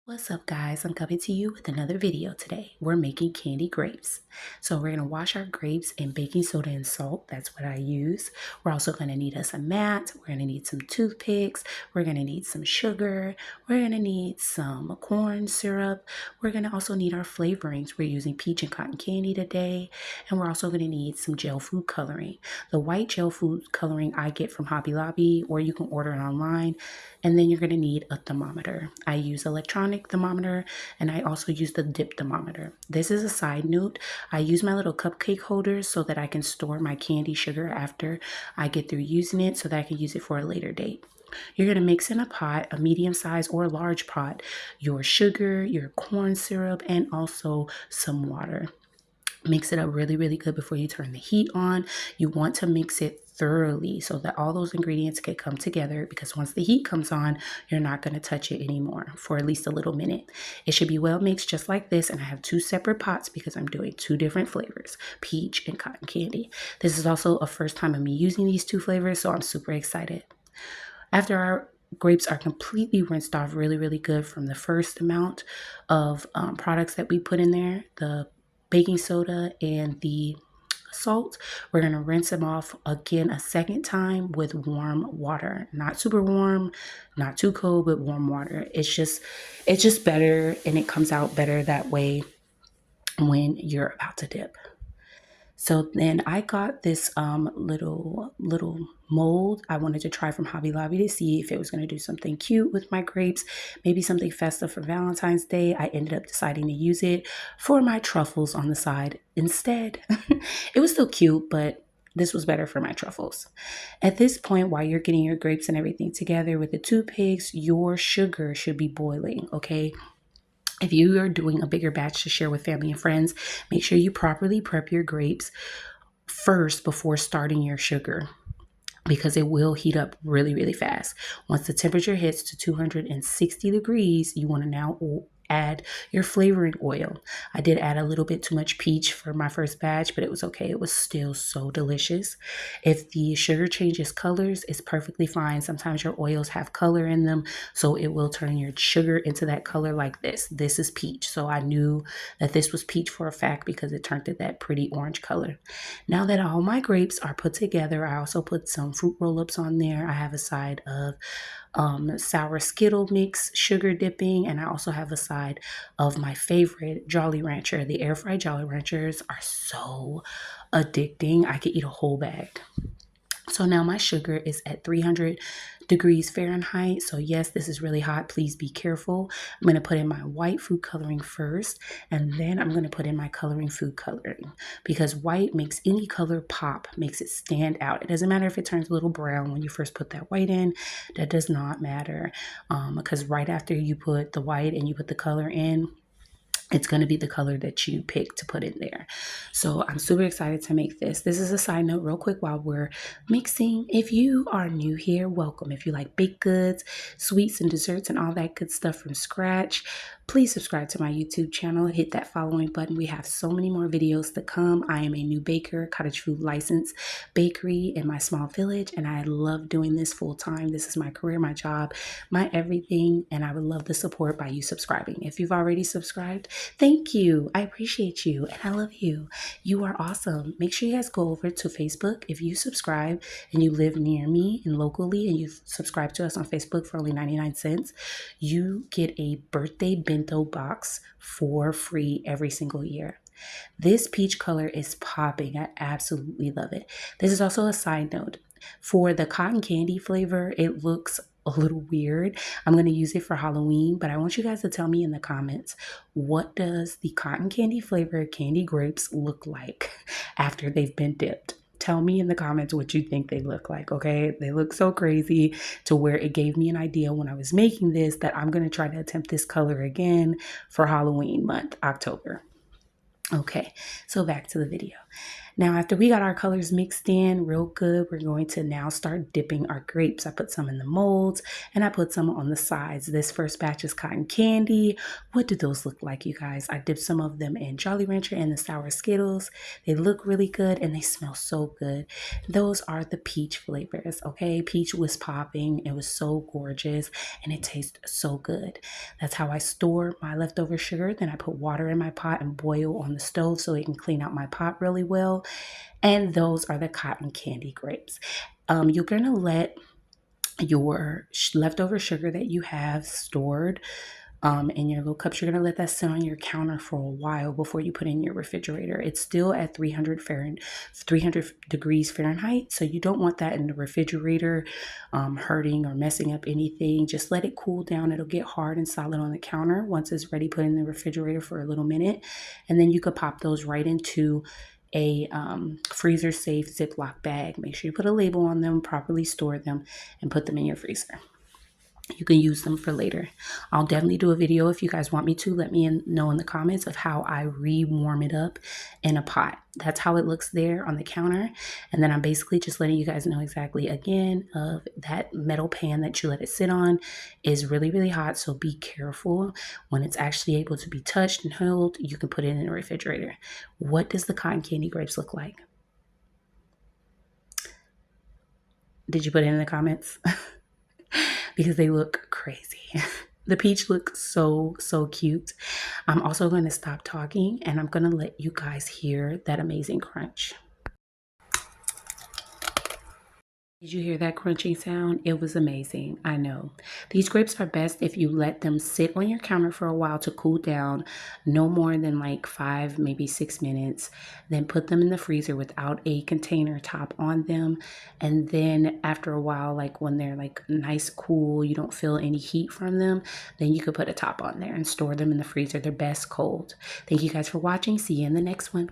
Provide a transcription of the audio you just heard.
What's up guys, I'm coming to you with another video today. We're making candy grapes. So we're going to wash our grapes in baking soda and salt. That's what I use. We're also going to need us a mat. We're going to need some toothpicks. We're going to need some sugar. We're going to need some corn syrup. We're going to also need our flavorings. We're using peach and cotton candy today. And we're also going to need some gel food coloring. The white gel food coloring I get from Hobby Lobby, or you can order it online. And then you're going to need a thermometer. I use electronic thermometer, and I also use the dip thermometer. This is a side note. I use my little cupcake holders so that I can store my candy sugar after I get through using it so that I can use it for a later date. You're going to mix in a pot, a medium size or a large pot, your sugar, your corn syrup, and also some water. Mix it up really good before you turn the heat on. You want to mix it thoroughly so that all those ingredients can come together, because once the heat comes on, you're not going to touch it anymore for at least a little minute. It should be well mixed just like this, and I have two separate pots because I'm doing two different flavors, peach and cotton candy. This is also a first time of me using these two flavors, so I'm super excited. After our grapes are completely rinsed off really good from the first amount of products that we put in there, the baking soda and the salt, we're going to rinse them off again a second time with warm water. Not super warm, not too cold, but warm water. It's just better, and it comes out better that way when you're about to dip. So then I got this little mold I wanted to try from Hobby Lobby to see if it was going to do something cute with my grapes, maybe something festive for Valentine's Day. I ended up deciding to use it for my truffles on the side instead. It was still cute, but this was better for my truffles. At this point, while you're getting your grapes and everything together with the toothpicks, your sugar should be boiling, okay? If you are doing a bigger batch to share with family and friends, make sure you properly prep your grapes first before starting your sugar, because it will heat up really fast. Once the temperature hits to 260 degrees, you want to now add your flavoring oil. I did add a little bit too much peach for my first batch, but it was okay. It was still so delicious. If the sugar changes colors, it's perfectly fine. Sometimes your oils have color in them, so it will turn your sugar into that color like this. This is peach, so I knew that this was peach for a fact because it turned it that pretty orange color. Now that all my grapes are put together, I also put some fruit roll-ups on there. I have a side of sour Skittle mix, sugar dipping, and I also have a side of my favorite Jolly Rancher. The air fried Jolly Ranchers are so addicting. I could eat a whole bag. So now my sugar is at 300 degrees Fahrenheit. So yes, this is really hot. Please be careful. I'm going to put in my white food coloring first, and then I'm going to put in my coloring food coloring, because white makes any color pop, makes it stand out. It doesn't matter if it turns a little brown when you first put that white in. That does not matter, because right after you put the white and you put the color in, it's going to be the color that you pick to put in there. So I'm super excited to make this. This is a side note real quick while we're mixing. If you are new here, welcome. If you like baked goods, sweets and desserts and all that good stuff from scratch, please subscribe to my YouTube channel. Hit that following button. We have so many more videos to come. I am a new baker, cottage food licensed bakery in my small village, and I love doing this full time. This is my career, my job, my everything, and I would love the support by you subscribing. If you've already subscribed, thank you. I appreciate you, and I love you. You are awesome. Make sure you guys go over to Facebook. If you subscribe and you live near me and locally, and you subscribe to us on Facebook for only 99 cents, you get a birthday bento box for free every single year. This peach color is popping. I absolutely love it. This is also a side note. For the cotton candy flavor, it looks a little weird. I'm going to use it for Halloween, but I want you guys to tell me in the comments, what does the cotton candy flavor candy grapes look like after they've been dipped? Tell me in the comments what you think they look like, okay? They look so crazy to where it gave me an idea when I was making this that I'm going to try to attempt this color again for Halloween month, October. Okay, so back to the video. Now, after we got our colors mixed in real good, we're going to now start dipping our grapes. I put some in the molds and I put some on the sides. This first batch is cotton candy. What do those look like, you guys? I dipped some of them in Jolly Rancher and the sour Skittles. They look really good and they smell so good. Those are the peach flavors, okay? Peach was popping. It was so gorgeous and it tastes so good. That's how I store my leftover sugar. Then I put water in my pot and boil on the stove so it can clean out my pot really well. And those are the cotton candy grapes. You're going to let your leftover sugar that you have stored in your little cups. You're going to let that sit on your counter for a while before you put in your refrigerator. It's still at 300 degrees Fahrenheit. So you don't want that in the refrigerator hurting or messing up anything. Just let it cool down. It'll get hard and solid on the counter. Once it's ready, put it in the refrigerator for a little minute. And then you could pop those right into a freezer safe Ziploc bag. Make sure you put a label on them, properly store them, and put them in your freezer. You can use them for later. I'll definitely do a video if you guys want me to. Let me know in the comments of how I re-warm it up in a pot. That's how it looks there on the counter. And then I'm basically just letting you guys know exactly again of that metal pan that you let it sit on is really, really hot. So be careful. When it's actually able to be touched and held, you can put it in the refrigerator. What does the cotton candy grapes look like? Did you put it in the comments? Because they look crazy. The peach looks so, so cute. I'm also going to stop talking and I'm going to let you guys hear that amazing crunch. Did you hear that crunching sound? It was amazing. I know. These grapes are best if you let them sit on your counter for a while to cool down, no more than like 5, maybe 6 minutes. Then put them in the freezer without a container top on them. And then after a while, like when they're like nice cool, you don't feel any heat from them, then you could put a top on there and store them in the freezer. They're best cold. Thank you guys for watching. See you in the next one.